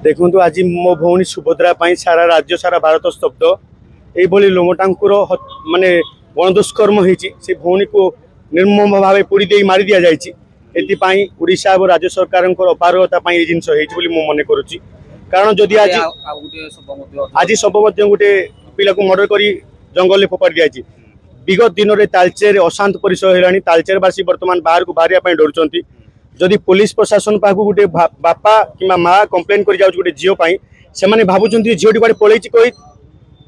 देखु आज मो भौणी सुभद्रा सारा राज्य सारा भारत स्तब्ध ये लोमटांकुर माने गणदुष्कर्म होती भौणी को निर्मम भाव पोड़ी दे मारी दि जाए ओडिशा और राज्य सरकार अपारगता ये जिन मु मन करुच्ची कारण जदि आज सब गोटे पिला को मर्डर कर जंगल फोपाड़ी दिया विगत दिन में तालचेर अशांत परिचय है तालचेरवासी बर्तमान बाहर को बाहर डरुंच जदि पुलिस प्रशासन पाक गोटे बापा कि माँ कंप्लेन कर गोटे झीपाई से भावुं झीटी कड़े पलि कोई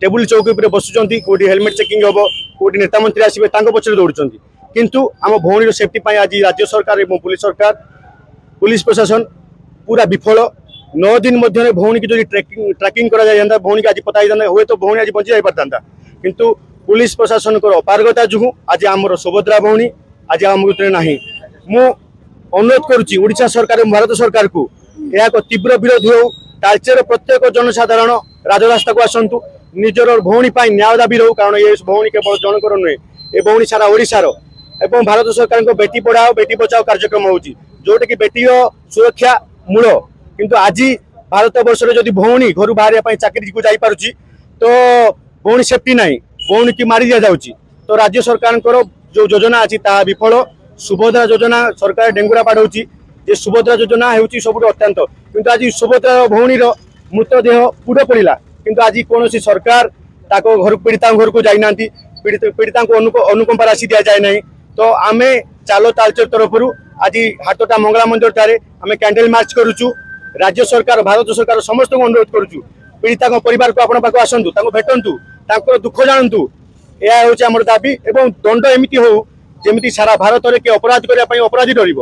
टेबुल चौकी पर बसुँच कौटी हेलमेट चेकिंग हम कौटी नेता मंत्री आसवे पचर दौड़ किंतु आम भौणी सेफ्टी आज राज्य सरकार और पुलिस सरकार पुलिस प्रशासन पूरा विफल 9 दिन मध्य भौणी की जो ट्रैकिंग करा जाता भौणी की आज पता हुए तो भौणी आज बची जाता किंतु पुलिस प्रशासन अपारगता जो आज आमर सुभद्रा भौणी आज आम ना मु अनुरोध करुच्ची ओडिशा सरकार भारत सरकार को यह तीव्र विरोधी हो तालचेर प्रत्येक जनसाधारण राजरास्ता को आसतु निजर भौणी न्याय दाबी रहू कारण ये भौणी केवल जनकर नुहे ये भौणी सारा ओडिशार एवं भारत सरकार को बेटी पढ़ाओ बेटी बचाओ कार्यक्रम होउची जोटा कि बेटी सुरक्षा मूल किंतु आज भारत वर्ष जदि भौणी घर बाहर चाकरी को जाई पारुची तो भौणी सेफ्टी नहीं भौणी की मारी दि जाउची तो राज्य सरकार जो योजना अच्छी ता विफल सुभद्रा योजना सरकार डेंगुरा बाढ़ी जे सुभद्रा योजना होती सब अत्यंत किंतु आज सुभद्रा भौणी मृतदेह पुड़ पड़ा किंतु आज कौन सरकार घर पीड़िता घर को जाना पीड़िता को अनुकंपा राशि दि जाए ना तो आम चालो तालचेर तरफ आज हाटटा मंगला मंदिर ठारे आम कैंडल मार्च करुचु राज्य सरकार भारत सरकार समस्त को अनुरोध करुचु पीड़िता परिवार को आपण पाक आसतु भेटंतु दुख जानतु यह हूँ आम दाबी एवं दंड एमती हो जमी सारा भारत में कि अपराध करने अपराधी डर।